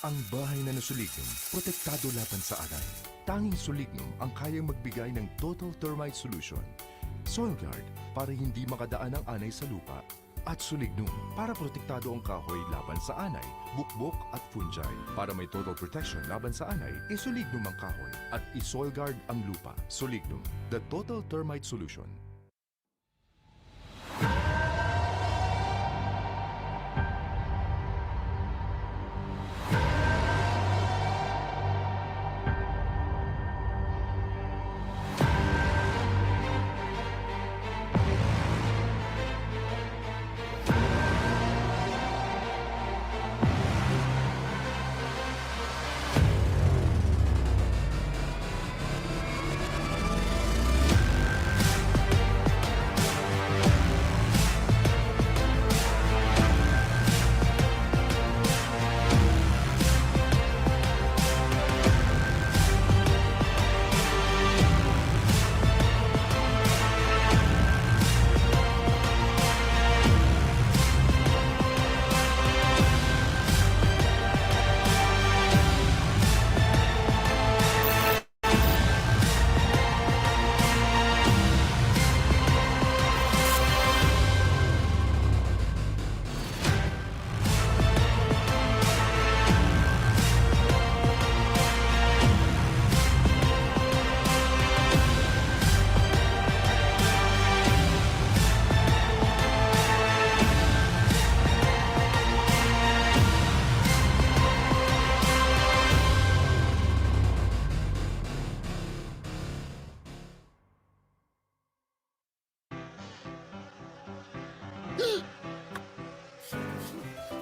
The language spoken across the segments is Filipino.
Ang bahay na nasulignum, protektado laban sa anay. Tanging Solignum ang kayang magbigay ng total termite solution. Soil Guard para hindi makadaan ang anay sa lupa. At Solignum para protektado ang kahoy laban sa anay, bukbok at fungi. Para may total protection laban sa anay, iSolignum ang kahoy at iSoil Guard ang lupa. Solignum, the total termite solution.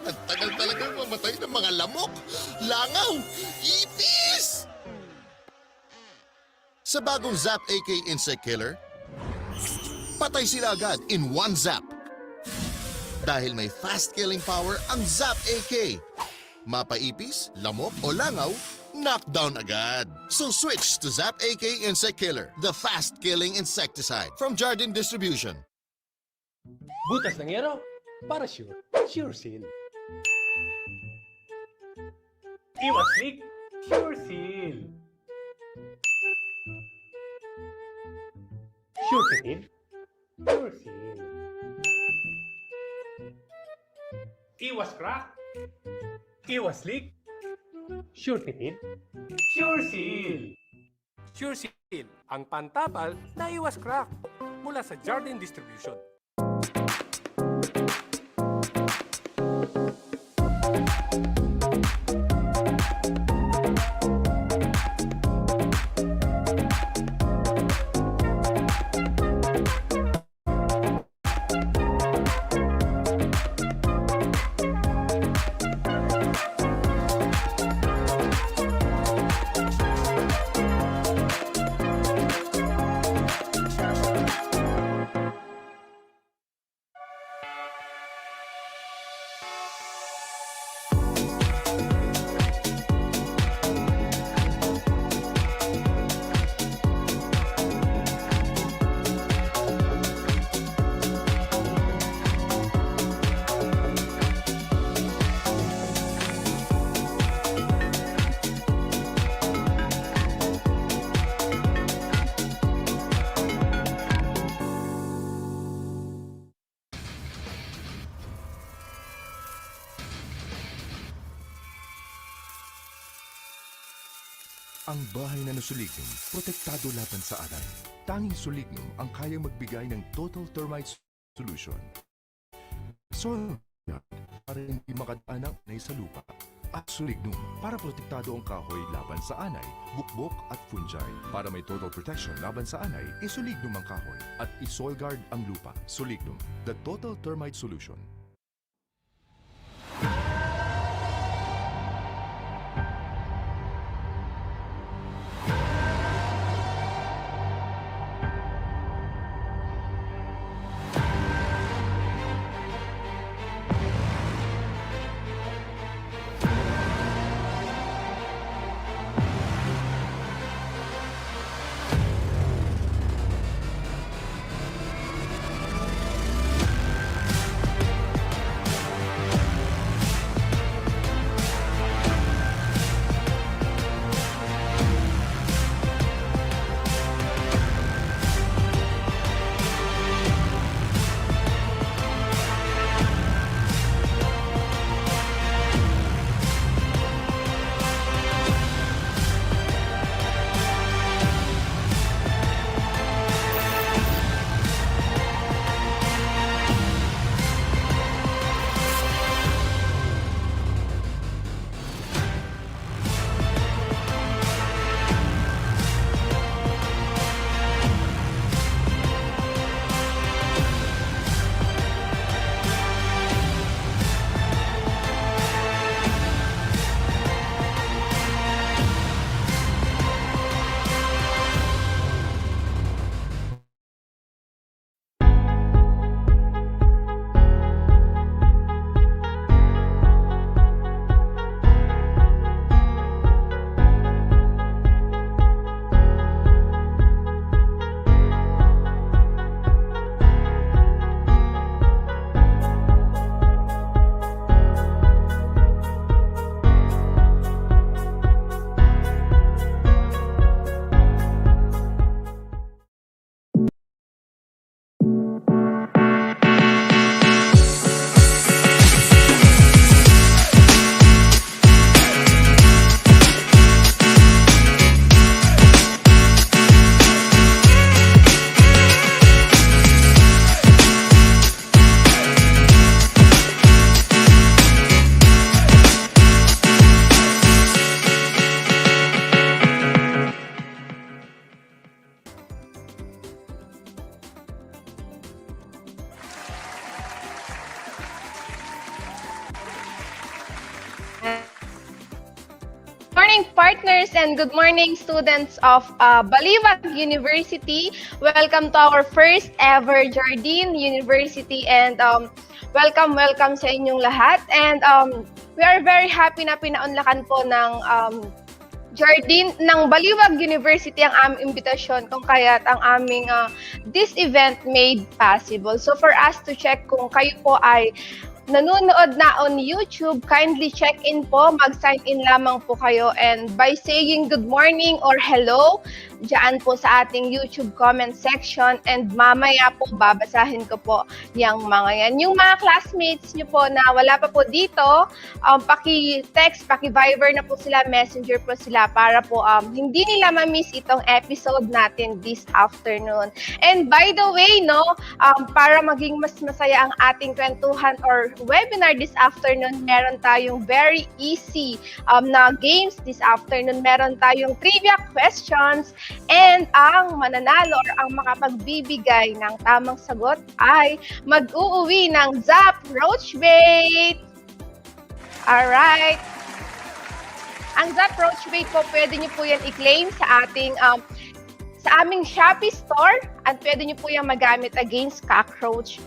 Ang tagal talagang mamatay ng mga lamok, langaw, ipis! Sa bagong Zap AK Insect Killer, patay sila agad in one zap. Dahil may fast killing power ang Zap AK. Mapaipis, lamok o langaw, knockdown agad. So switch to Zap AK Insect Killer, the fast killing insecticide from Jardine Distribution. Butas ng yero, para sure, sure seal. Iwas leak, sure seal. Sure seal, sure seal. Iwas crack, iwas leak, sure tipid, sure seal. Sure Seal, ang pantapal na iwas crack mula sa Jardine Distribution. Ang bahay na nasulignum, protektado laban sa anay. Tanging Solignum ang kayang magbigay ng total termite solution. Soil para hindi makadaan ang anay sa lupa. At Solignum para protektado ang kahoy laban sa anay, bukbok at fungi. Para may total protection laban sa anay, Solignum ang kahoy at i-soil guard ang lupa. Solignum, the total termite solution. Morning, partners, and good morning, students of Baliuag University. Welcome to our first ever Jardine University, and welcome sa inyong lahat. And we are very happy na pinaunlakan po ng Jardine ng Baliuag University ang aming imbitasyon kung kaya't ang aming this event made possible. So for us to check kung kayo po ay nanonood na on YouTube, kindly check in po, mag-sign in lamang po kayo, and by saying good morning or hello, dyan po sa ating YouTube comment section, and mamaya po babasahin ko po yung mga yan. Yung mga classmates nyo po na wala pa po dito, paki-text, paki-Viber na po sila, messenger po sila para po hindi nila ma-miss itong episode natin this afternoon. And by the way, no, para maging mas masaya ang ating kwentuhan or webinar this afternoon, meron tayong very easy na games this afternoon. Meron tayong trivia questions, and ang mananalo or ang makapagbibigay ng tamang sagot ay mag-uuwi ng Zap Roach Bait. Alright. Ang Zap Roach Bait po, pwede nyo po yan i-claim sa ating sa aming Shopee store, at pwede nyo po yan magamit against cockroaches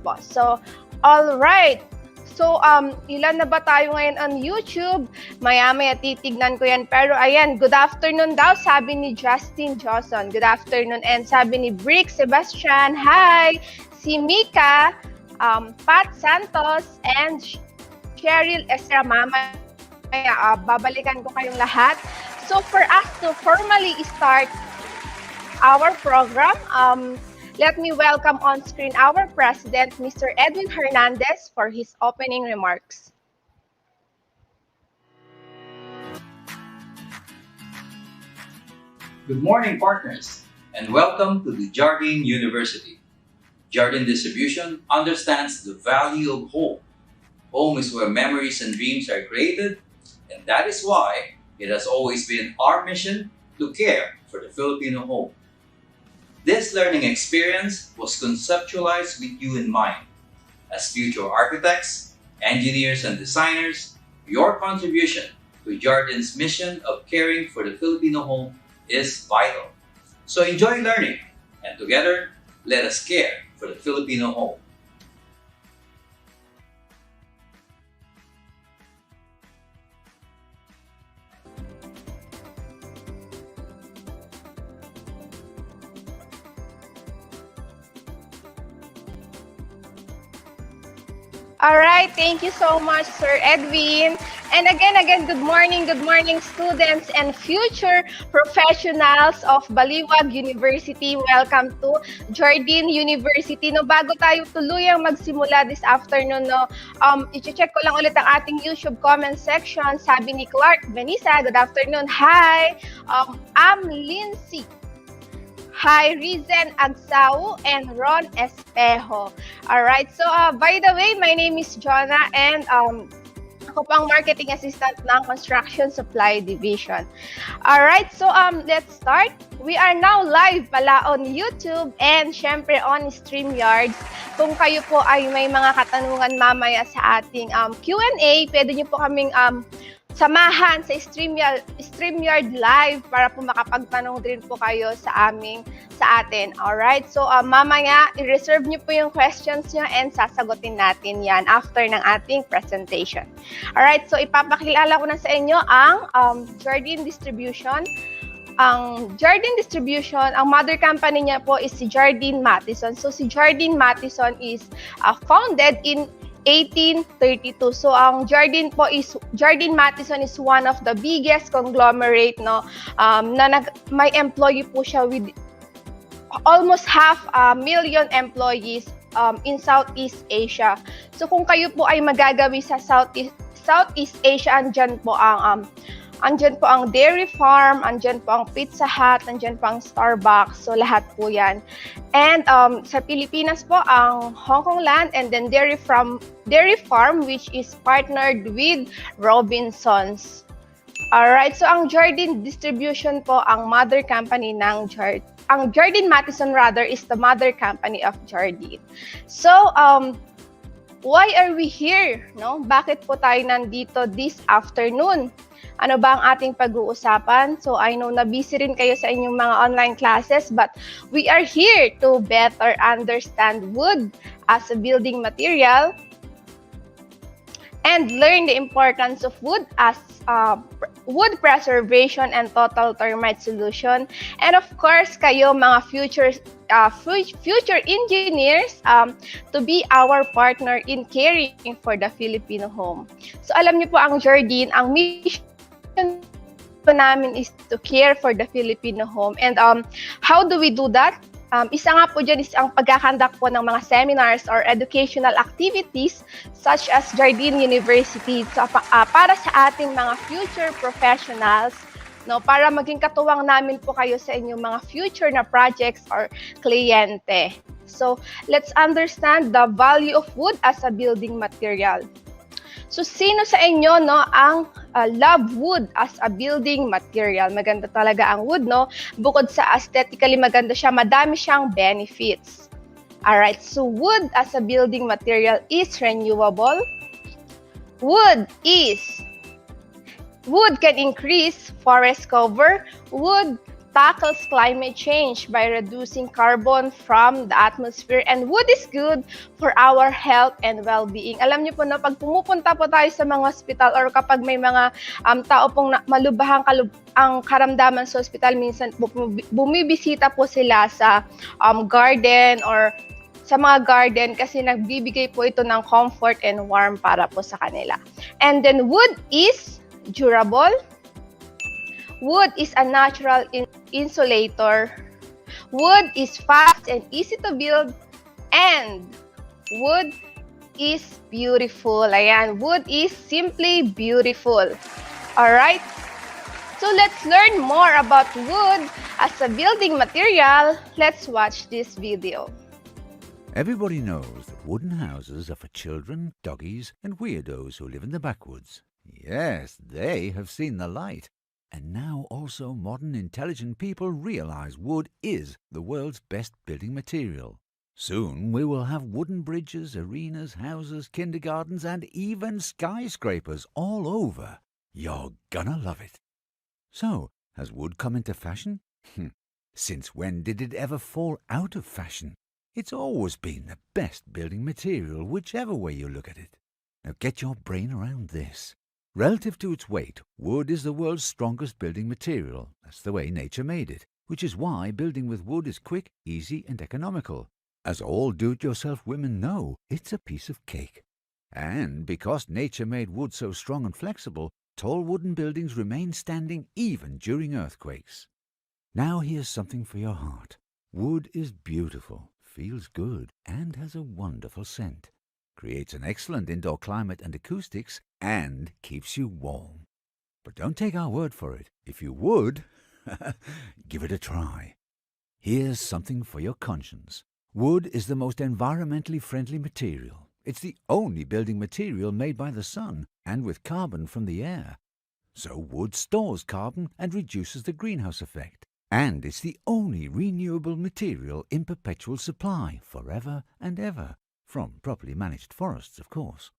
po. So, alright. So, ilan na ba tayo ngayon on YouTube? Maya-maya titignan ko yan. Pero ayan, good afternoon daw, sabi ni Justin Johnson. Good afternoon. And sabi ni Brick Sebastian, hi! Si Mika, Pat Santos, and Cheryl Esra, mama. Babalikan ko kayong lahat. So, for us to formally start our program, let me welcome on screen our President, Mr. Edwin Hernandez, for his opening remarks. Good morning, partners, and welcome to the Jardine University. Jardine Distribution understands the value of home Home is where memories and dreams are created, and that is why it has always been our mission to care for the Filipino home. This learning experience was conceptualized with you in mind. As future architects, engineers, and designers, your contribution to Jardine's mission of caring for the Filipino home is vital. So enjoy learning, and together, let us care for the Filipino home. All right, thank you so much, Sir Edwin. And again, good morning, students and future professionals of Baliuag University. Welcome to Jardine University. No, bago tayo tuluyang magsimula this afternoon, no, i-check ko lang ulit ang ating YouTube comment section. Sabi ni Clark Benisa, good afternoon. Hi, I'm Lindsay. Hi, Rizen Agsao and Ron Espejo. Alright, so by the way, my name is Jonah and ako pang marketing assistant ng Construction Supply Division. Alright, so let's start. We are now live pala on YouTube and syempre on StreamYard. Kung kayo po ay may mga katanungan mamaya sa ating Q&A, pwede nyo po kaming samahan sa StreamYard Live para po makapagtanong din po kayo sa atin. Alright? So, mamaya, i-reserve nyo po yung questions nyo and sasagutin natin yan after ng ating presentation. Alright? So, ipapakilala ko na sa inyo ang Jardine Distribution. Ang Jardine Distribution, ang mother company niya po is si Jardine Mattison. So, si Jardine Mattison is founded in 1832. So ang Jardine Mattison is one of the biggest conglomerate, no, may employee po siya with almost 500,000 employees in Southeast Asia. So kung kayo po ay magagawi sa Southeast Asia, andyan po ang dairy farm, andyan po ang Pizza Hut, andyan po ang Starbucks. So lahat po yan. And sa Pilipinas po, ang Hong Kong Land and then dairy farm which is partnered with Robinsons. Alright, so ang Jardine Distribution po, ang mother company ng ang Jardine Mattison rather is the mother company of Jardine. So, why are we here? No? Bakit po tayo nandito this afternoon? Ano ba ang ating pag-uusapan? So, I know na busy rin kayo sa inyong mga online classes, but we are here to better understand wood as a building material and learn the importance of wood as wood preservation and total termite solution. And of course, kayo mga future engineers to be our partner in caring for the Filipino home. So alam niyo po ang Jardine, ang mission po namin is to care for the Filipino home. And how do we do that? Isa nga po dyan is ang pagkakandak po ng mga seminars or educational activities such as Jardine University para sa ating mga future professionals, no, para maging katuwang namin po kayo sa inyong mga future na projects or kliyente. So, let's understand the value of wood as a building material. So, sino sa inyo, no, ang love wood as a building material? Maganda talaga ang wood, no? Bukod sa aesthetically maganda siya, madami siyang benefits. Alright, so wood as a building material is renewable. Wood can increase forest cover. Wood tackles climate change by reducing carbon from the atmosphere, and wood is good for our health and well-being. Alam niyo po na pag pumupunta po tayo sa mga hospital or kapag may mga tao pong malubhang ang karamdaman sa hospital, minsan bumibisita po sila sa garden or sa mga garden kasi nagbibigay po ito ng comfort and warm para po sa kanila. And then wood is durable. Wood is a natural insulator. Wood is fast and easy to build. And wood is beautiful. Ayan, wood is simply beautiful. Alright? So let's learn more about wood as a building material. Let's watch this video. Everybody knows wooden houses are for children, doggies, and weirdos who live in the backwoods. Yes, they have seen the light. And now also modern intelligent people realize wood is the world's best building material. Soon we will have wooden bridges, arenas, houses, kindergartens, and even skyscrapers all over. You're gonna love it. So, has wood come into fashion? Since when did it ever fall out of fashion? It's always been the best building material, whichever way you look at it. Now get your brain around this. Relative to its weight, wood is the world's strongest building material. That's the way nature made it, which is why building with wood is quick, easy, and economical. As all do-it-yourself women know, it's a piece of cake. And because nature made wood so strong and flexible, tall wooden buildings remain standing even during earthquakes. Now here's something for your heart. Wood is beautiful, feels good, and has a wonderful scent. Creates an excellent indoor climate and acoustics, and keeps you warm. But don't take our word for it. If you would, give it a try. Here's something for your conscience. Wood is the most environmentally friendly material. It's the only building material made by the sun and with carbon from the air. So wood stores carbon and reduces the greenhouse effect. And it's the only renewable material in perpetual supply forever and ever. From properly managed forests, of course.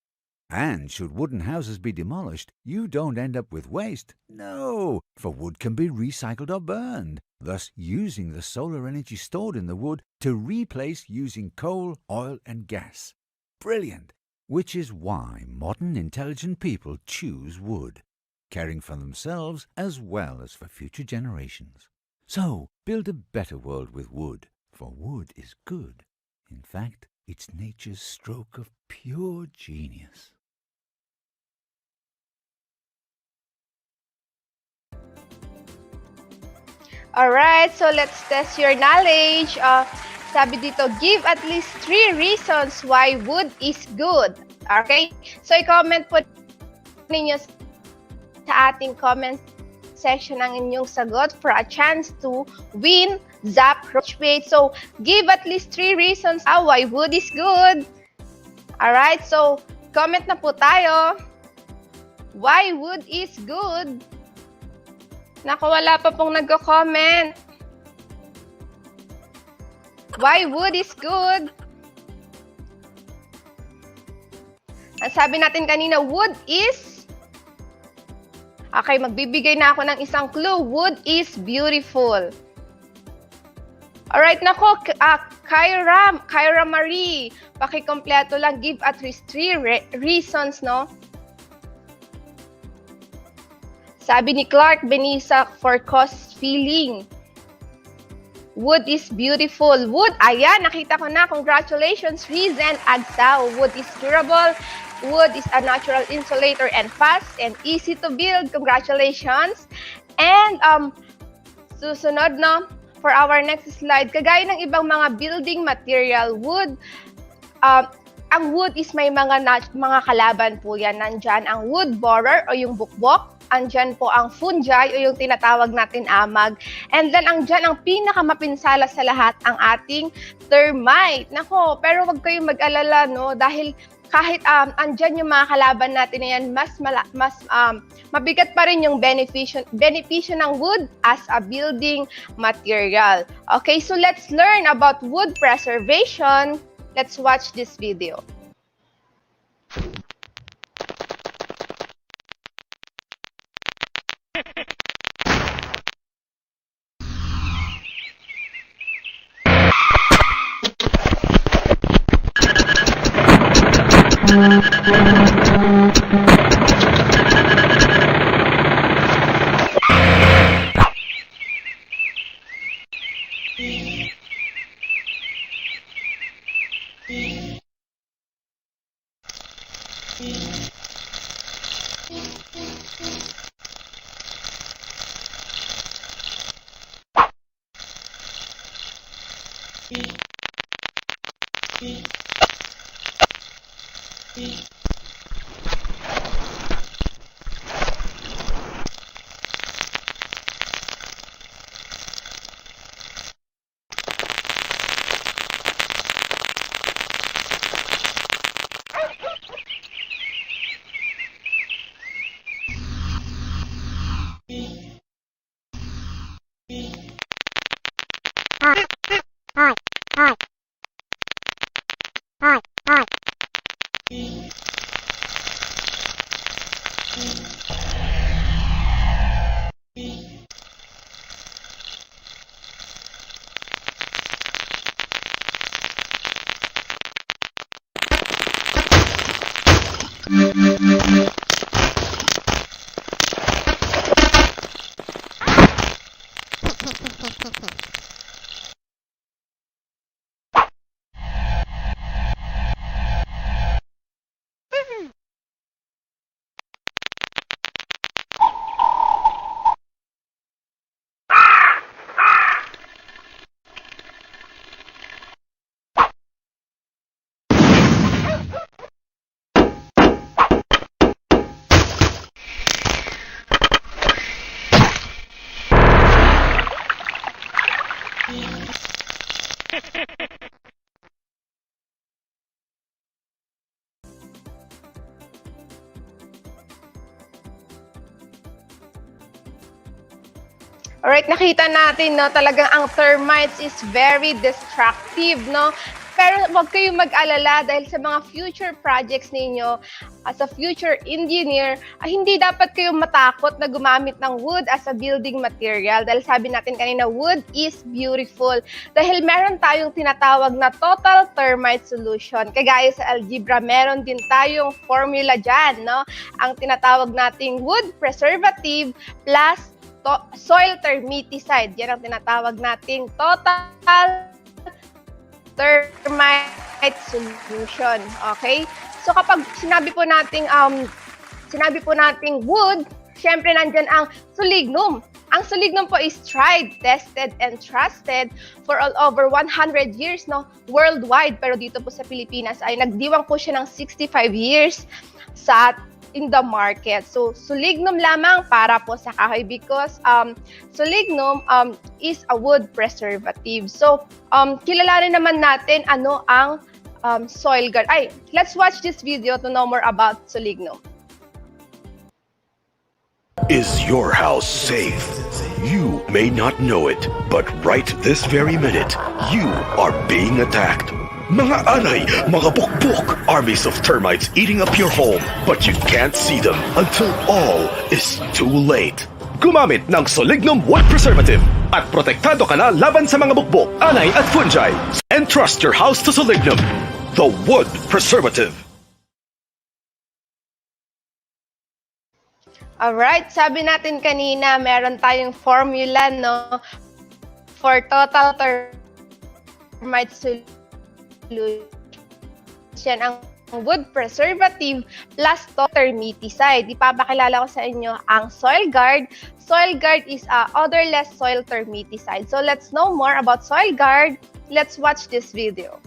And should wooden houses be demolished, you don't end up with waste. No, for wood can be recycled or burned, thus using the solar energy stored in the wood to replace using coal, oil, and gas. Brilliant! Which is why modern intelligent people choose wood, caring for themselves as well as for future generations. So, build a better world with wood, for wood is good. In fact, it's nature's stroke of pure genius. Alright, so let's test your knowledge. Sabi dito, give at least 3 reasons why wood is good. Okay? So, i-comment po ninyo sa ating comment section ang inyong sagot for a chance to win Zap Roachbait. So, give at least 3 reasons why wood is good. Alright, so, comment na po tayo. Why wood is good? Naku, wala pa pong nagko-comment. Why wood is good? Ang sabi natin kanina, wood is... Okay, magbibigay na ako ng isang clue. Wood is beautiful. Alright, nako, Kyra Marie, pakikompleto lang, give at least 3 reasons, no? Sabi ni Clark Benisa, for cost feeling. Wood is beautiful. Wood, ayan, nakita ko na. Congratulations, Rizen Agsao. Wood is durable. Wood is a natural insulator and fast and easy to build. Congratulations. And susunod, no, for our next slide, kagaya ng ibang mga building material, wood, ang wood is may mga kalaban po yan. Nandyan ang wood borer o yung bukbok. Andyan po ang fungi o yung tinatawag natin amag. And then, andyan ang pinakamapinsala sa lahat, ang ating termite. Nako, pero wag kayong mag-alala, no? Dahil kahit andyan yung mga kalaban natin na yan, mas mabigat pa rin yung benepisyo ng wood as a building material. Okay, so let's learn about wood preservation. Let's watch this video. Alright, nakita natin, no, talagang ang termites is very destructive, no? Pero huwag kayong mag-alala dahil sa mga future projects ninyo, as a future engineer, hindi dapat kayong matakot na gumamit ng wood as a building material. Dahil sabi natin kanina, wood is beautiful. Dahil meron tayong tinatawag na total termite solution. Kagaya sa algebra, meron din tayong formula dyan, no? Ang tinatawag nating wood preservative plus soil termiticide. Yan ang tinatawag nating total termite solution. Okay? So kapag sinabi po nating wood, syempre nandyan ang solignum. Ang solignum po is tried, tested, and trusted for all over 100 years, no, worldwide. Pero dito po sa Pilipinas ay nagdiwang po siya ng 65 years in the market. So, solignum lamang para po sa kahoy because solignum is a wood preservative. So, kilalanin naman natin ano ang soil guard. Let's watch this video to know more about solignum. Is your house safe? You may not know it, but right this very minute, you are being attacked. Mga alay, mga bukbok, armies of termites eating up your home, but you can't see them until all is too late. Gumamit ng Solignum Wood Preservative at protektado ka na laban sa mga bukbok, anay at fungi. Entrust your house to Solignum, the Wood Preservative. Alright, sabi natin kanina, meron tayong formula, no, for total termite solution. Ang wood preservative plus termiticide. Ipapakilala ko sa inyo ang soil guard. Soil guard is a odorless soil termiticide. So let's know more about soil guard. Let's watch this video.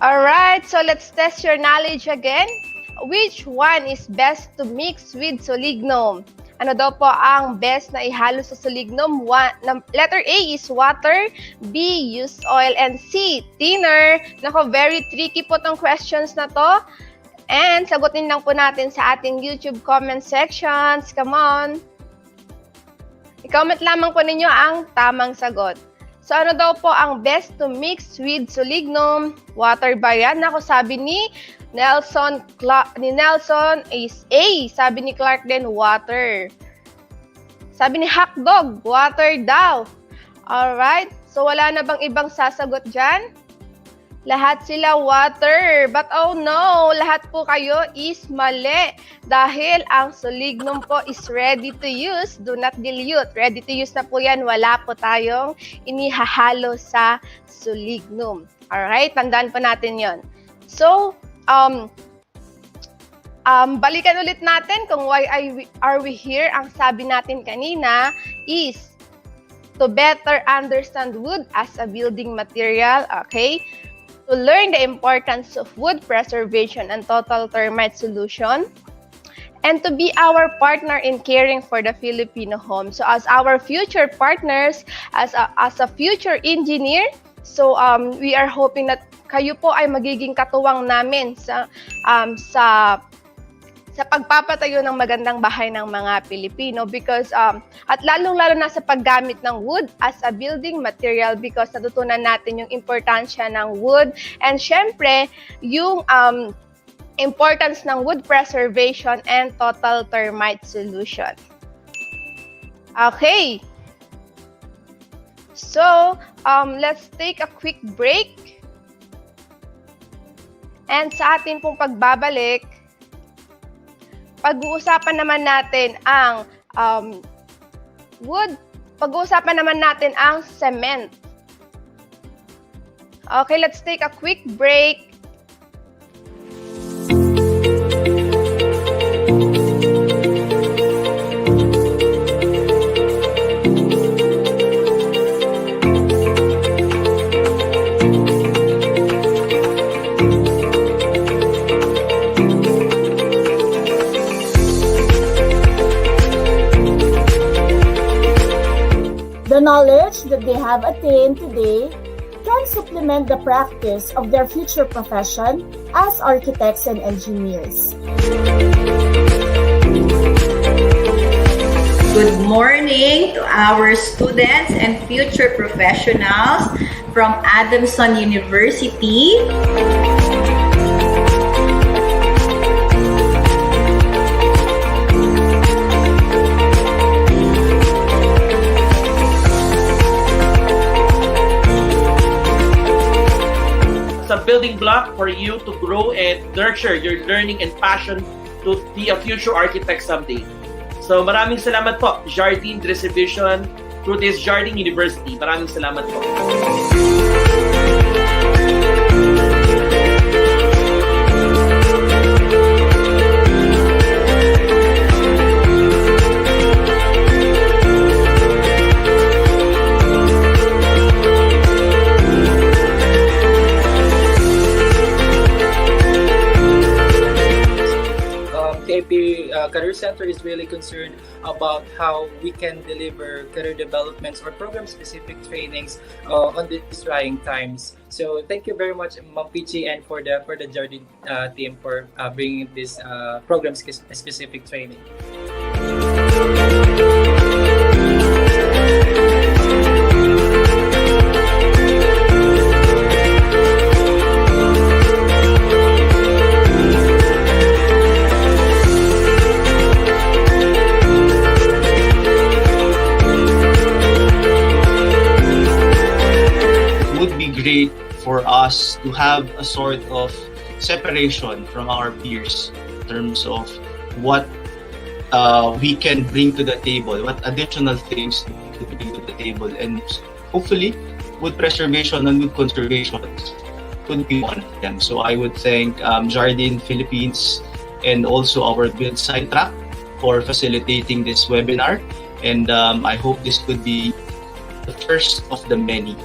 Alright, so let's test your knowledge again. Which one is best to mix with solignum? Ano daw po ang best na ihalo sa solignum? Letter A is water, B, used oil, and C, thinner. Nako, very tricky po tong questions na to. And sagutin lang po natin sa ating YouTube comment sections. Come on. I-comment lamang po ninyo ang tamang sagot. So ano daw po ang best to mix with solignum? Water ba yan? Ako sabi ni Nelson is A. Sabi ni Clark din, water. Sabi ni Hackdog, water daw. Alright. So wala na bang ibang sasagot dyan? Lahat sila water. But oh no, lahat po kayo is mali. Dahil ang solignum po is ready to use. Do not dilute. Ready to use na po yan. Wala po tayong inihahalo sa solignum. Alright, tandaan po natin yon. So, balikan ulit natin kung why are we here. Ang sabi natin kanina is to better understand wood as a building material. Okay? To learn the importance of wood preservation and total termite solution, and to be our partner in caring for the Filipino home. So as our future partners, as a future engineer, so we are hoping that kayo po ay magiging katuwang namin sa pagpapatayo ng magandang bahay ng mga Pilipino, because at lalong-lalo na sa paggamit ng wood as a building material, because natutunan natin yung importansya ng wood, and syempre yung importance ng wood preservation and total termite solution. Okay. So, let's take a quick break. And sa atin pong pagbabalik, pag-uusapan naman natin ang wood, pag-uusapan naman natin ang cement. Okay, let's take a quick break. The knowledge that they have attained today can supplement the practice of their future profession as architects and engineers. Good morning to our students and future professionals from Adamson University. A building block for you to grow and nurture your learning and passion to be a future architect someday. So maraming salamat po, Jardine Distribution, through this Jardine University. Maraming salamat po. KP Career Center is really concerned about how we can deliver career developments or program-specific trainings on these trying times. So thank you very much, Ma'am Pichi, and for the Jardine team for bringing this program-specific training. Great for us to have a sort of separation from our peers in terms of what we can bring to the table, what additional things to bring to the table, and hopefully wood preservation and wood conservation could be one of them. So I would thank Jardine Philippines and also our Build Sidetrack for facilitating this webinar, and I hope this could be the first of the many.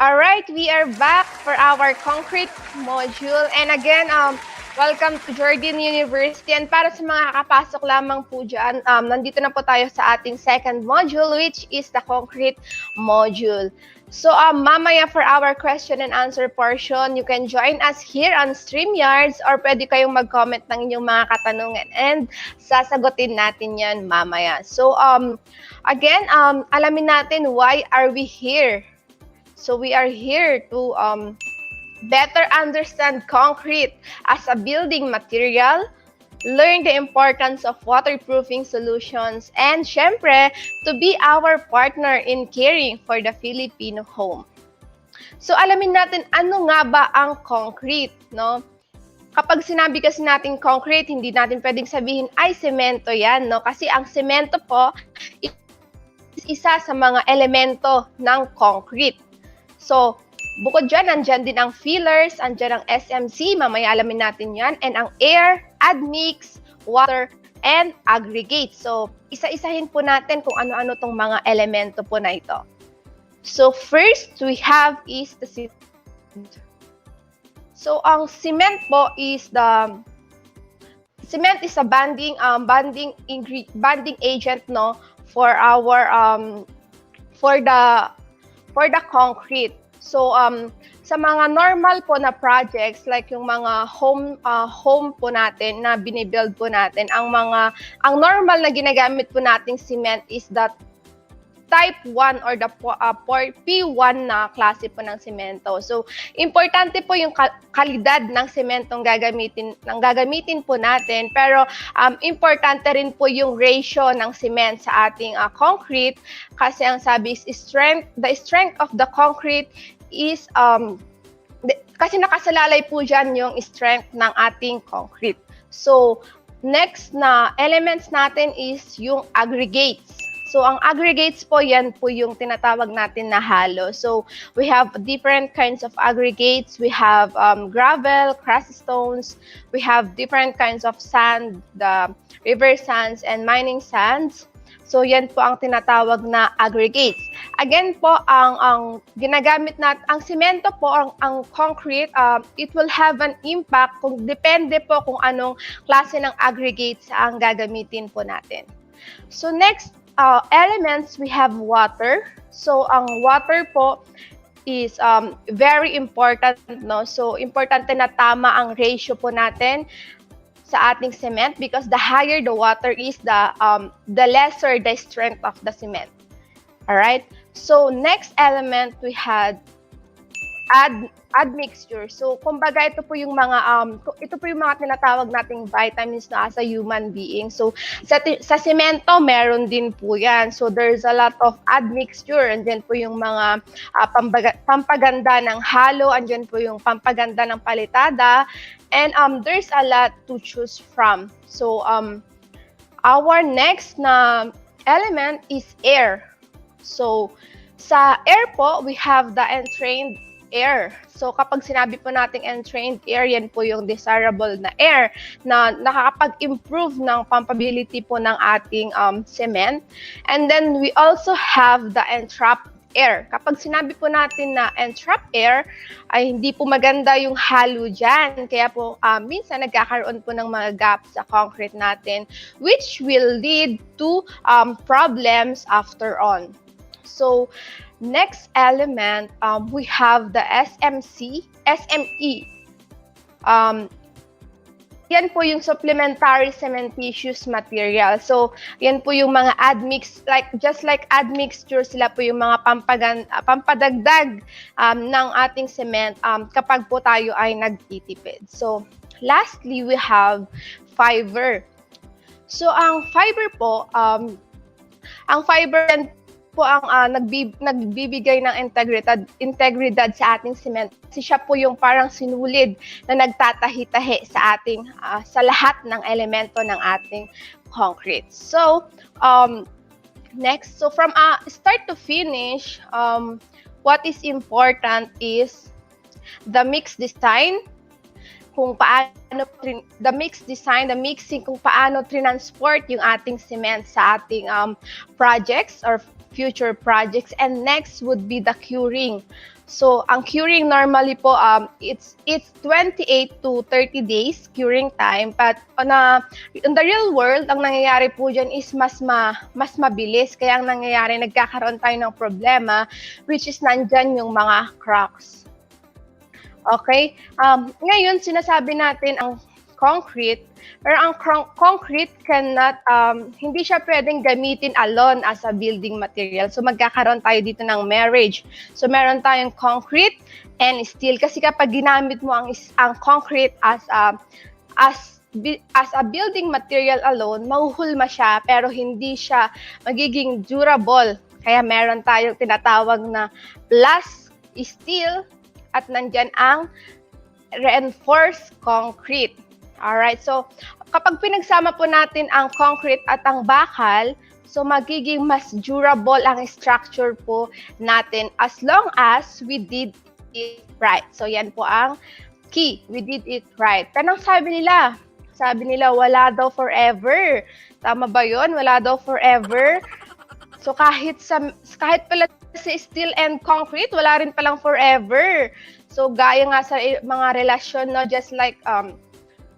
All right, we are back for our concrete module. And again, welcome to Jardine University. And para sa mga kakapasok lamang po dyan, nandito na po tayo sa ating second module, which is the concrete module. So mamaya for our question and answer portion, you can join us here on StreamYards, or pwede kayong mag-comment ng inyong mga katanungan and sasagutin natin yan mamaya. So again, alamin natin why are we here. So we are here to better understand concrete as a building material, learn the importance of waterproofing solutions, and syempre, to be our partner in caring for the Filipino home. So alamin natin ano nga ba ang concrete, no? Kapag sinabi kasi natin concrete, hindi natin pwedeng sabihin ay semento yan, no? Kasi ang semento po is isa sa mga elemento ng concrete. So, bukod dyan, andyan din ang fillers, andyan ang SMC, mamaya alamin natin yan, and ang air, admix, water, and aggregate. So, isa-isahin po natin kung ano-ano tong mga elemento po na ito. So, first we have is the cement. So, ang cement po is cement is a bonding agent, no, for our for the concrete. So, sa mga normal po na projects, like yung mga home po natin na binibuild po natin, ang normal na ginagamit po nating cement is that type 1 or the P1 na klase po ng semento. So, importante po yung kalidad ng sementong gagamitin po natin, pero importante rin po yung ratio ng cement sa ating concrete, kasi ang sabi is the strength of the concrete is kasi nakasalalay po dyan yung strength ng ating concrete. So, next na elements natin is yung aggregates. So, ang aggregates po, yan po yung tinatawag natin na halo. So, we have different kinds of aggregates. We have gravel, crushed stones. We have different kinds of sand, the river sands and mining sands. So, yan po ang tinatawag na aggregates. Again po, ang ginagamit natin, ang semento po, ang concrete, it will have an impact kung depende po kung anong klase ng aggregates ang gagamitin po natin. So, next, elements, we have water. So, ang water po is very important, no? So, importante na tama ang ratio po natin sa ating cement, because the higher the water is, the lesser the strength of the cement. All right? So, next element, we had admixture. So, kumbaga, ito po yung mga tinatawag nating vitamins na as a human being. So, sa semento, meron din po yan. So, there's a lot of admixture. Andyan po yung mga pampaganda ng halo. Andyan po yung pampaganda ng palitada. And there's a lot to choose from. So, our next na element is air. So, sa air po, we have the entrained air. So, kapag sinabi po nating entrained air, yan po yung desirable na air na nakakapag-improve ng pumpability po ng ating cement. And then, we also have the entrapped air. Kapag sinabi po natin na entrapped air, ay hindi po maganda yung halo dyan. Kaya po, minsan nagkakaroon po ng mga gaps sa concrete natin, which will lead to problems after on. So, next element, we have the SME. Yan po yung supplementary cementitious material. So, yan po yung mga just like admixture, sila po yung mga pampadagdag ng ating cement kapag po tayo ay nagtitipid. So, lastly, we have fiber. So, ang fiber po, po ang nagbibigay ng integridad sa ating cement. Kasi siya po yung parang sinulid na nagtatahi-tahi sa ating sa lahat ng elemento ng ating concrete. So, next, so from start to finish, what is important is the mix design, kung paano the mixing, kung paano transport yung ating cement sa ating projects or future projects. And next would be the curing. So, ang curing normally po, it's 28 to 30 days curing time. But in the real world, ang nangyayari po dyan is mas mabilis. Kaya ang nangyayari, nagkakaroon tayo ng problema, which is nandyan yung mga cracks. Okay? Ngayon, sinasabi natin ang concrete, pero ang concrete cannot, hindi siya pwedeng gamitin alone as a building material. So, magkakaroon tayo dito ng marriage. So, meron tayong concrete and steel. Kasi kapag ginamit mo ang concrete as a building material alone, mahuhulma siya, pero hindi siya magiging durable. Kaya meron tayong tinatawag na plus steel at nandyan ang reinforced concrete. Alright, so kapag pinagsama po natin ang concrete at ang bakal, So magiging mas durable ang structure po natin as long as we did it right. So yan po ang key. We did it right. Tanong sabi nila? Sabi nila wala daw forever. Tama ba yun? Wala daw forever. So kahit pala sa steel and concrete, wala rin palang forever. So gaya nga sa mga relasyon, no, just like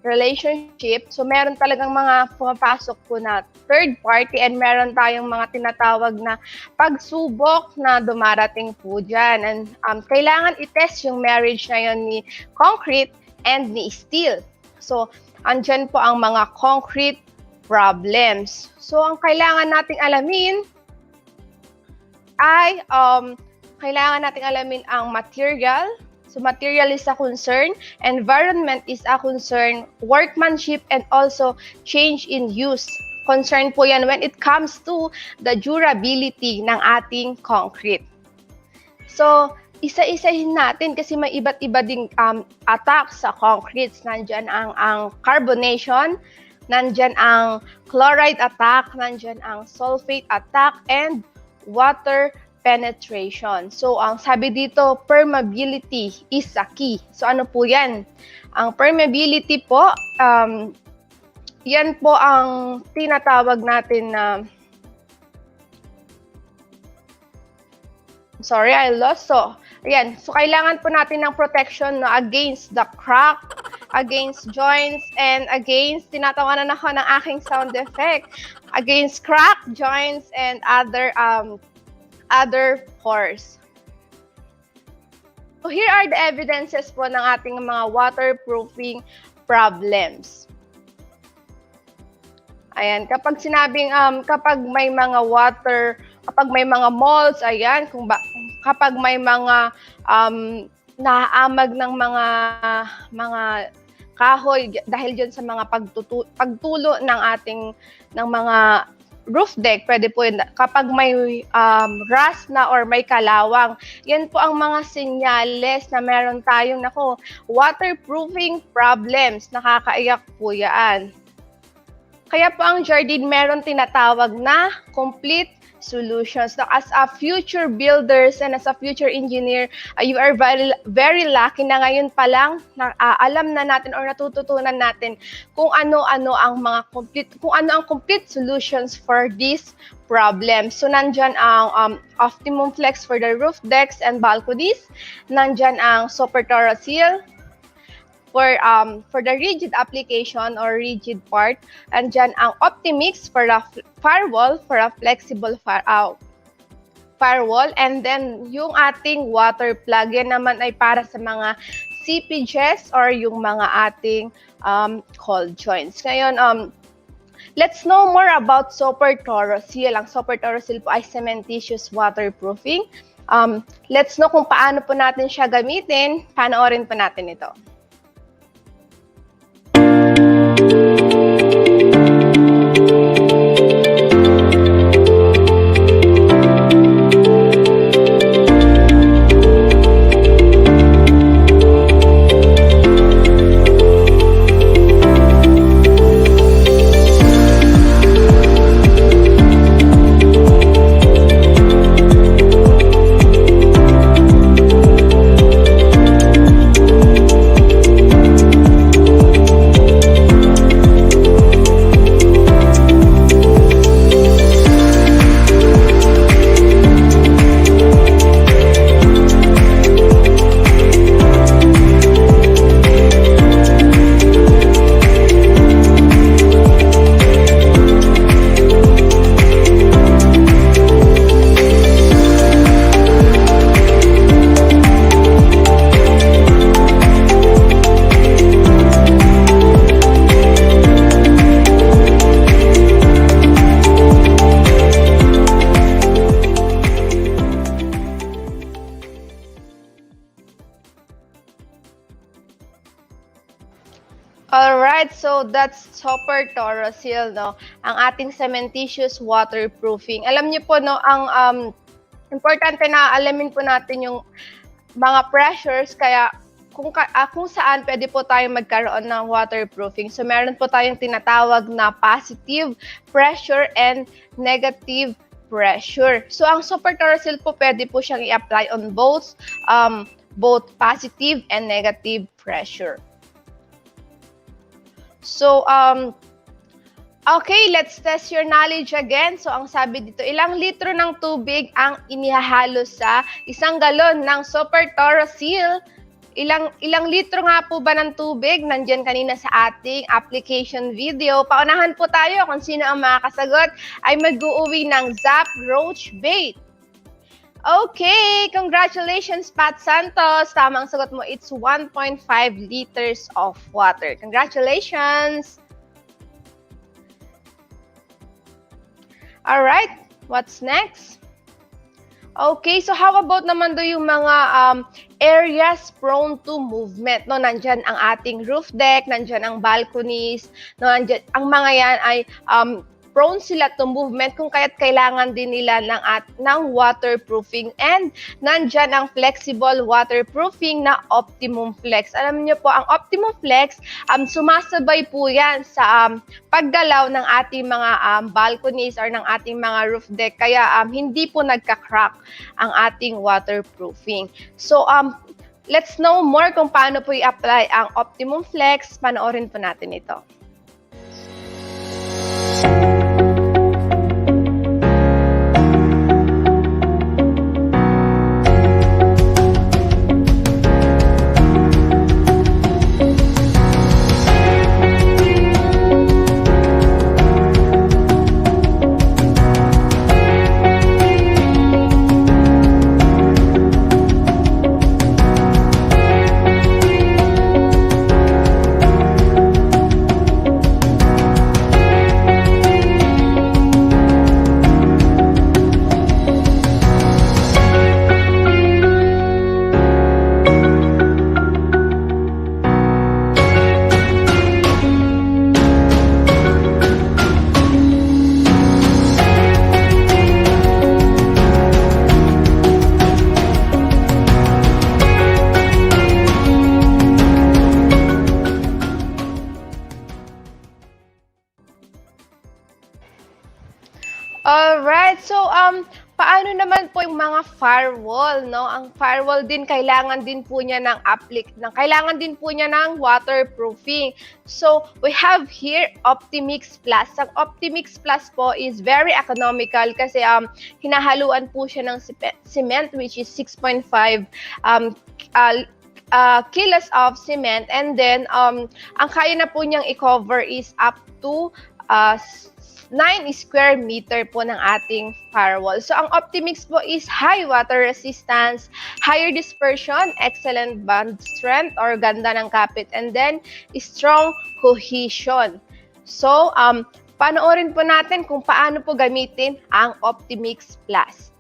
relationship, so meron talagang mga pumapasok po na third party and meron tayong mga tinatawag na pagsubok na dumarating po dyan. And kailangan i-test yung marriage na yun ni concrete and ni steel. So, andyan po ang mga concrete problems. So, ang kailangan nating alamin ay ang material. So material is a concern, environment is a concern, workmanship, and also change in use. Concern po yan when it comes to the durability ng ating concrete. So, isa-isahin natin kasi may iba't iba ding attack sa concretes. Nandyan ang carbonation, nandyan ang chloride attack, nandyan ang sulfate attack, and water penetration. So, ang sabi dito, permeability is a key. So, ano po yan? Ang permeability po, yan po ang tinatawag natin na sorry, I lost. So, ayan. So, kailangan po natin ng protection no, against the crack, against joints, and against, tinatawanan ako ng aking sound effect, against crack, joints, and other pores. So, here are the evidences po ng ating mga waterproofing problems. Ayan, kapag sinabing, kapag may mga molds, ayan, kapag may mga naaamag ng mga kahoy dahil dyan sa mga pagtulo ng mga roof deck, pwede po yun. Kapag may rust na or may kalawang, yan po ang mga senyales na meron tayong waterproofing problems. Nakakaiyak po yan. Kaya po ang Jardine meron tinatawag na complete solutions. Now, as a future builders and as a future engineer, you are very, very lucky na ngayon pa lang alam na natin or natututunan natin kung ano-ano ang complete solutions for this problem. So, nandyan ang optimum flex for the roof decks and balconies. Nandyan ang super seal for the rigid application or rigid part, and dyan ang Optimix for the firewall, for a flexible firewall, and then yung ating water plug, yan naman ay para sa mga seepages or yung mga ating cold joints. Ngayon, let's know more about super seal. Ang super seal po ay cementitious waterproofing. Let's know kung paano po natin siya gamitin. Panoorin po natin ito. Alright, so that's super seal, no? Ang ating cementitious waterproofing. Alam niyo po, no, ang importante na alamin po natin yung mga pressures, kaya kung saan pwede po tayong magkaroon ng waterproofing. So meron po tayong tinatawag na positive pressure and negative pressure. So ang super torsil po pwede po siyang i-apply on both positive and negative pressure. So okay, let's test your knowledge again. So ang sabi dito, ilang litro ng tubig ang inihahalo sa isang galon ng super torsil? Ilang litro nga po ba ng tubig? Nandiyan kanina sa ating application video. Paunahan po tayo kung sino ang makakasagot ay mag-uuwi ng Zap Roach Bait. Okay, congratulations Pat Santos. Tamang sagot mo, it's 1.5 liters of water. Congratulations! Alright, what's next? Okay, so how about naman do yung mga areas prone to movement? No, nandyan ang ating roof deck, nandyan ang balconies, no, nandyan, ang mga yan ay prone sila to movement kung kaya't kailangan din nila ng waterproofing, and nandyan ang flexible waterproofing na Optimum Flex. Alam niyo po, ang Optimum Flex, sumasabay po yan sa paggalaw ng ating mga balconies or ng ating mga roof deck, kaya hindi po nagka-crack ang ating waterproofing. So, let's know more kung paano po i-apply ang Optimum Flex. Panoorin po natin ito. Alright, so paano naman po yung mga firewall, no? Ang firewall din kailangan din po niya ng waterproofing. So we have here Optimix Plus. Ang Optimix Plus po is very economical kasi hinahaluan po siya ng cement, which is 6.5 kilos of cement, and then ang kaya na po niyang i-cover is up to 9 square meter po ng ating firewall. So, ang Optimix po is high water resistance, higher dispersion, excellent bond strength or ganda ng kapit, and then strong cohesion. So, panoorin po natin kung paano po gamitin ang Optimix Plus.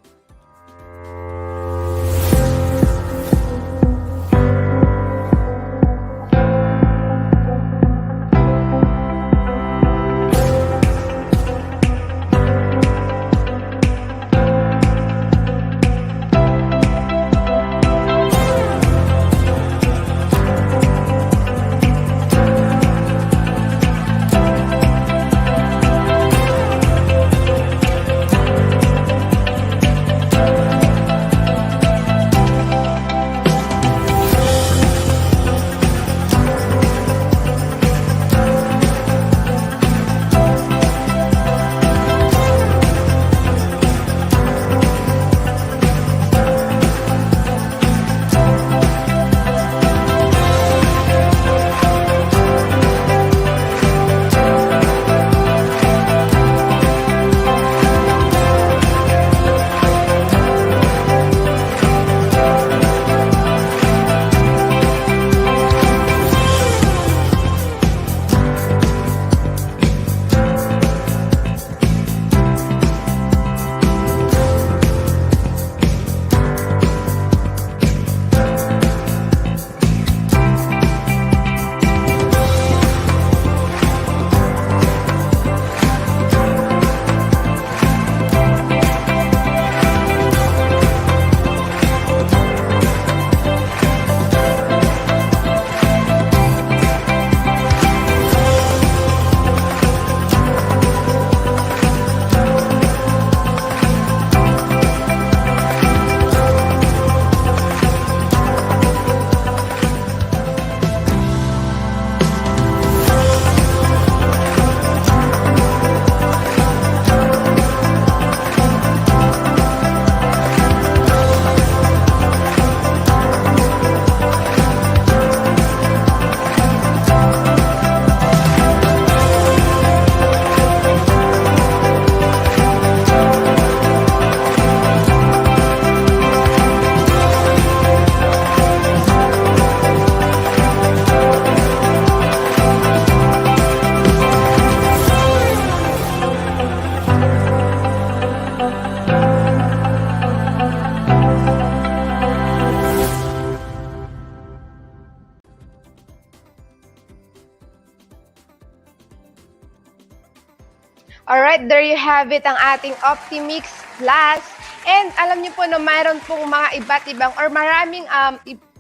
Alright, there you have it, ang ating Optimix Plus. And alam niyo po na mayroon pong mga iba't ibang or maraming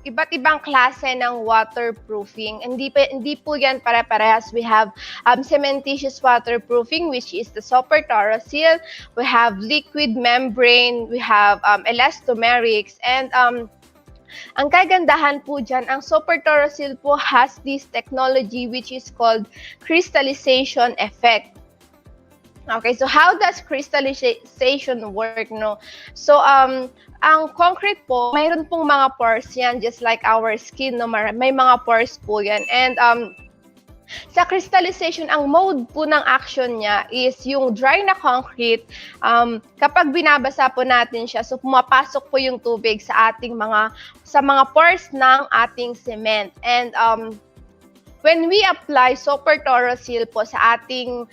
iba't ibang klase ng waterproofing. Hindi po yan pare-parehas. We have cementitious waterproofing, which is the super seal. We have liquid membrane. We have elastomerics. And ang kagandahan po dyan, ang super seal po has this technology which is called crystallization effect. Okay, so how does crystallization work, no? So, ang concrete po, mayroon pong mga pores yan, just like our skin, no? May mga pores po yan. And sa crystallization, ang mode po ng action niya is yung dry na concrete, kapag binabasa po natin siya, so pumapasok po yung tubig sa ating mga pores ng ating cement. And when we apply super seal po sa ating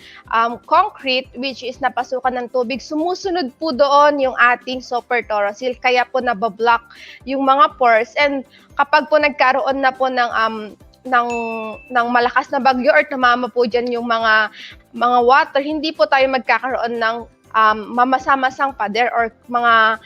concrete, which is napasukan ng tubig, sumusunod po doon yung ating super seal. Kaya po nabablock yung mga pores. And kapag po nagkaroon na po ng malakas na bagyo or tumama po dyan yung mga water, hindi po tayo magkakaroon ng mamasa-masang pader or mga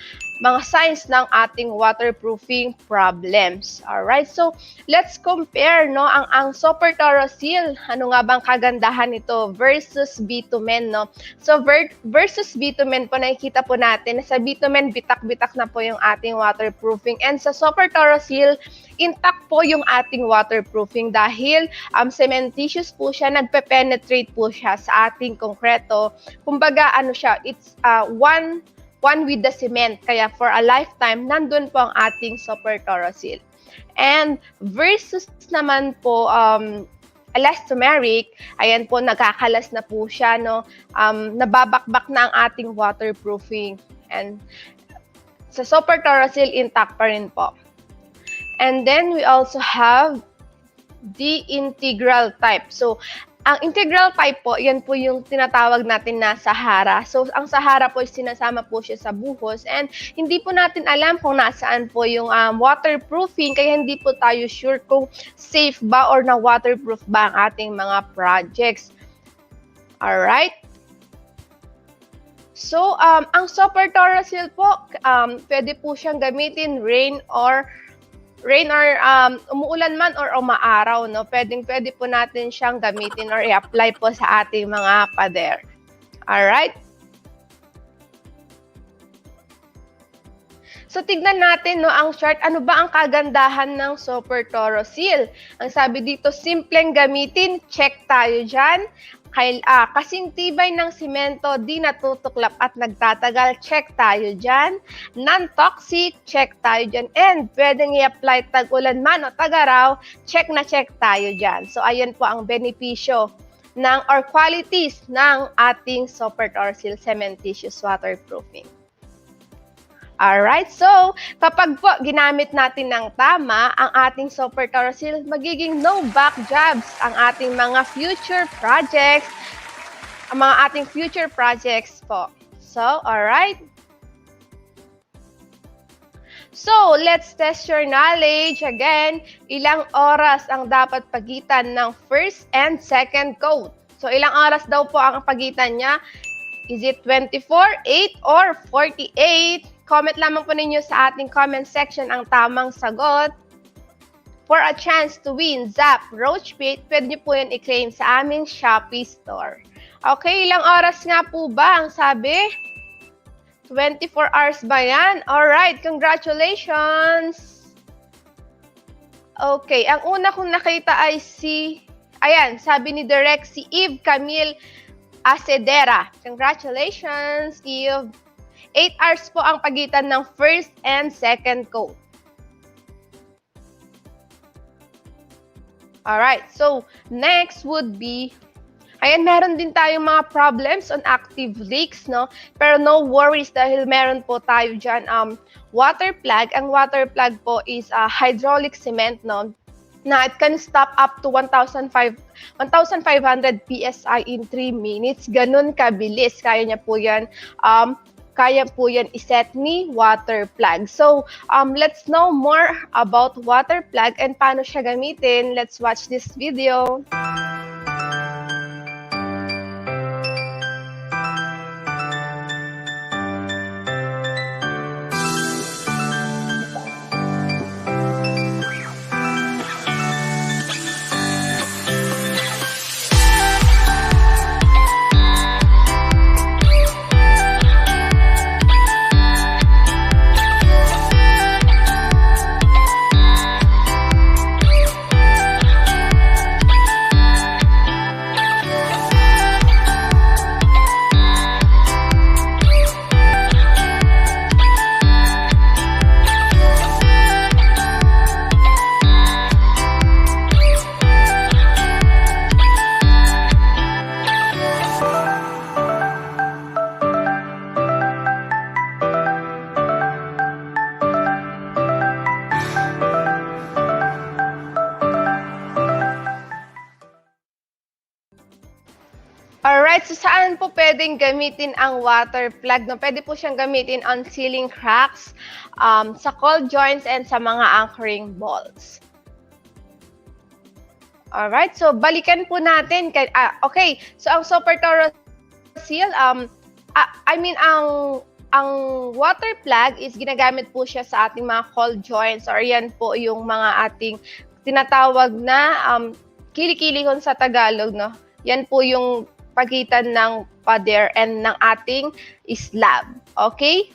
signs ng ating waterproofing problems. Alright, so let's compare, no, ang super seal, ano nga bang kagandahan nito versus bitumen, no? So versus bitumen po, nakikita po natin sa bitumen bitak-bitak na po yung ating waterproofing, and sa super seal intact po yung ating waterproofing dahil cementitious po siya, nagpe-penetrate po siya sa ating konkreto. Kumbaga ano siya, it's one with the cement. Kaya for a lifetime, nandun po ang ating super seal. And versus naman po elastomeric, ayan po, nakakalas na po siya, no? Nababakbak na ang ating waterproofing. And sa super seal, intact pa rin po. And then we also have the integral type. So, ang integral type po, yan po yung tinatawag natin na Sahara. So, ang Sahara po, sinasama po siya sa buhos. And hindi po natin alam kung nasaan po yung waterproofing, kaya hindi po tayo sure kung safe ba or na waterproof ba ang ating mga projects. Alright? So, ang super seal po, pwede po siyang gamitin rain or umuulan man or umaaraw, no? Pwede po natin siyang gamitin or i-apply po sa ating mga pader. Alright? So, tignan natin, no, ang chart. Ano ba ang kagandahan ng super seal? Ang sabi dito, simpleng gamitin. Check tayo dyan. Kasing tibay ng simento, di natutuklap at nagtatagal, check tayo dyan. Non-toxic, check tayo dyan. And pwedeng i-apply tag-ulan man o tag-araw, check na check tayo dyan. So, ayan po ang benepisyo or qualities ng ating super seal cementitious waterproofing. Alright, so kapag po ginamit natin ng tama ang ating super seal, magiging no back jobs ang ating mga future projects, po. So, alright. So, let's test your knowledge. Again, ilang oras ang dapat pagitan ng first and second coat? So, ilang oras daw po ang pagitan niya? Is it 24, 8, or 48? Comment lamang po ninyo sa ating comment section ang tamang sagot. For a chance to win Zap Roach Pit, pwede nyo po yan i-claim sa aming Shopee store. Okay, ilang oras nga po ba ang sabi? 24 hours ba yan? Alright, congratulations! Okay, ang una kong nakita ay sabi ni Direct, si Eve Camille Acedera. Congratulations, Eve! 8 hours po ang pagitan ng first and second coat. Alright, so next would be, meron din tayong mga problems on active leaks, no? Pero no worries dahil meron po tayo dyan water plug. Ang water plug po is hydraulic cement, no? Na it can stop up to 1,500 PSI in 3 minutes. Ganun kabilis. Kaya niya po yan. Kaya po yan iset ni water plug. So, let's know more about water plug and paano siya gamitin. Let's watch this video. Alright, so saan po pwedeng gamitin ang water plug? No? Pwede po siyang gamitin on ceiling cracks, sa cold joints, and sa mga anchoring bolts. Alright, so balikan po natin. Okay, so ang Super Toro seal, ang water plug is ginagamit po siya sa ating mga cold joints, or yan po yung mga ating tinatawag na kilikili kung sa Tagalog, no? Yan po yung pagitan ng pader and ng ating slab. Okay?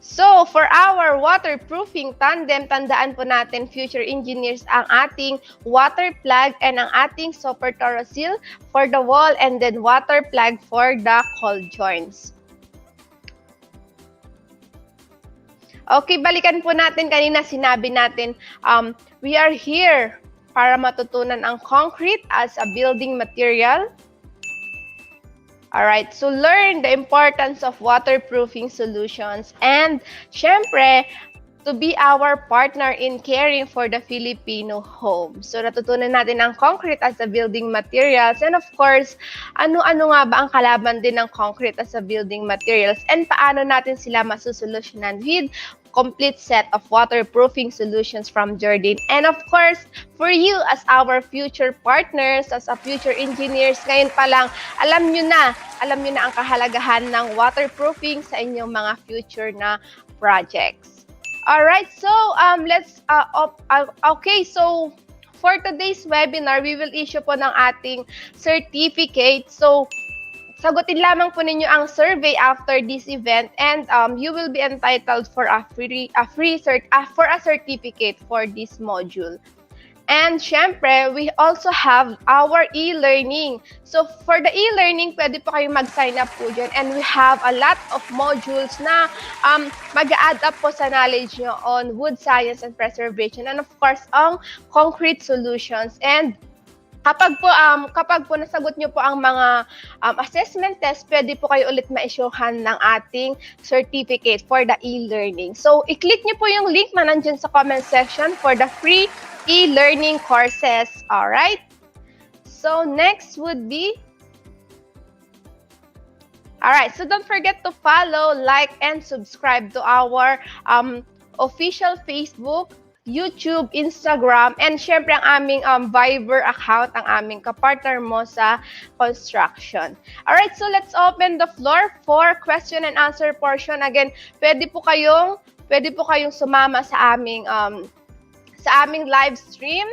So, for our waterproofing tandem, tandaan po natin, future engineers, ang ating water plug and ang ating Super Toro seal for the wall, and then water plug for the cold joints. Okay, balikan po natin. Kanina sinabi natin, we are here para matutunan ang concrete as a building material. Alright, so learn the importance of waterproofing solutions, and syempre, to be our partner in caring for the Filipino home. So natutunan natin ang concrete as a building materials, and of course, ano-ano nga ba ang kalaban din ng concrete as a building materials, and paano natin sila masusolusyonan with complete set of waterproofing solutions from Jardine. And of course, for you as our future partners, as a future engineers, ngayon pa lang, alam nyo na ang kahalagahan ng waterproofing sa inyong mga future na projects. Alright, so okay, so for today's webinar, we will issue po ng ating certificate. So, sagutin lamang po ninyo ang survey after this event, and you will be entitled for a certificate for this module. And syempre, we also have our e-learning. So for the e-learning, pwede po kayong mag-sign up po dyan, and we have a lot of modules na mag-add up po sa knowledge nyo on wood science and preservation, and of course, ang concrete solutions. And kapag po nasagot nyo po ang mga assessment test, pwede po kayo ulit ma-issuehan ng ating certificate for the e-learning. So, i-click nyo po yung link na nandyan sa comment section for the free e-learning courses. Alright? So, next would be... Alright, so don't forget to follow, like, and subscribe to our official Facebook, YouTube, Instagram, and syempre ang aming Viber account, ang aming kapartner mo sa construction. Alright, so let's open the floor for question and answer portion. Again, pwede po kayong sumama sa aming live stream.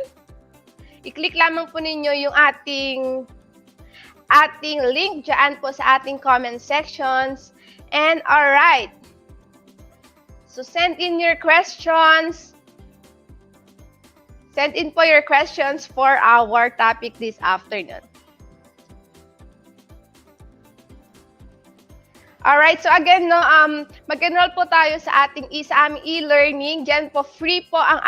I-click lamang po ninyo yung ating link dyan po sa ating comment sections. And alright, so send in your questions. Send in po your questions for our topic this afternoon. Alright, so again, no, mag-enroll po tayo sa aming e-learning. Diyan po, free po ang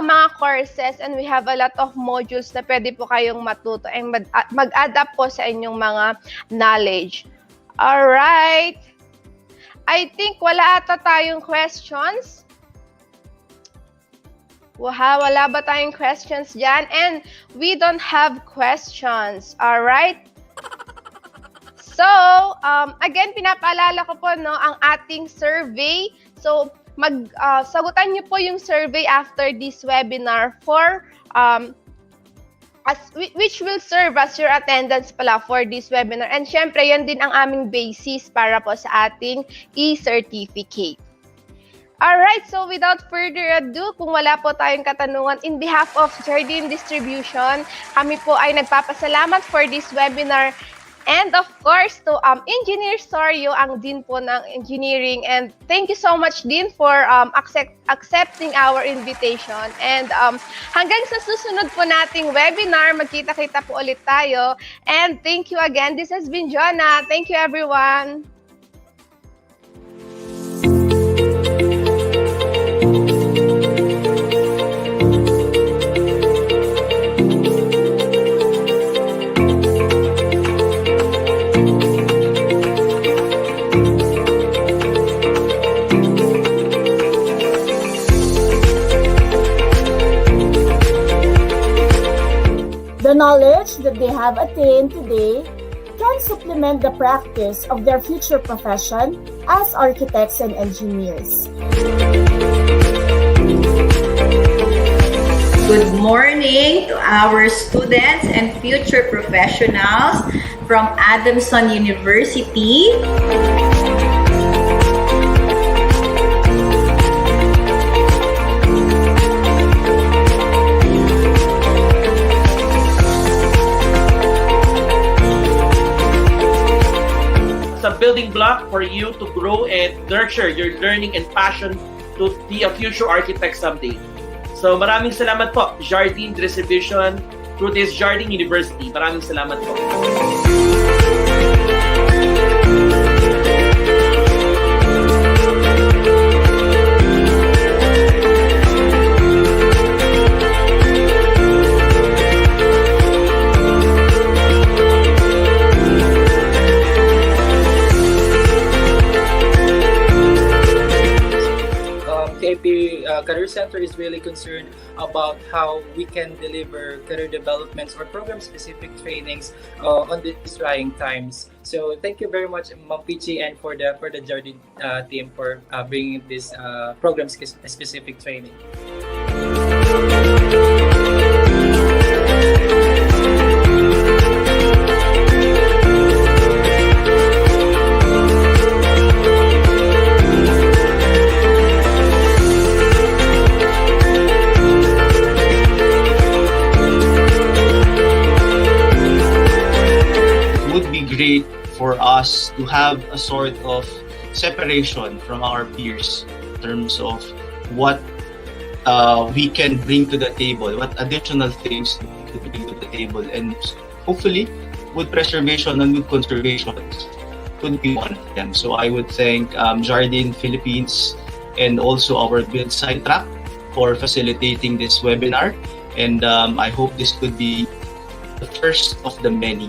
mga courses, and we have a lot of modules na pwede po kayong matuto and mag-adapt po sa inyong mga knowledge. Alright. I think wala ata tayong questions. Wala ba tayong questions dyan? And we don't have questions. Alright? So, again, pinapaalala ko po, no, ang ating survey. So, sagutan niyo po yung survey after this webinar for, which will serve as your attendance pala for this webinar. And syempre, yan din ang aming basis para po sa ating e-certificate. Alright, so without further ado, kung wala po tayong katanungan, in behalf of Jardine Distribution, kami po ay nagpapasalamat for this webinar. And of course, to Engineer Sorio, ang Dean po ng Engineering. And thank you so much, Dean, for accepting our invitation. And hanggang sa susunod po nating webinar, magkita-kita po ulit tayo. And thank you again. This has been Jonah. Thank you, everyone. knowledge that they have attained today can supplement the practice of their future profession as architects and engineers. Good morning to our students and future professionals from Adamson University. It's a building block for you to grow and nurture your learning and passion to be a future architect someday. So maraming salamat po, Jardine Distribution through this Jardine University. Maraming salamat po. KP Career Center is really concerned about how we can deliver career developments or program-specific trainings on these trying times. So thank you very much, Ma'am Pichi, and for the Jardine team for bringing this program-specific training. Great for us to have a sort of separation from our peers in terms of what we can bring to the table, what additional things to bring to the table, and hopefully wood preservation and wood conservation could be one of them. So I would thank Jardine Philippines and also our Build Site Track for facilitating this webinar, and I hope this could be the first of the many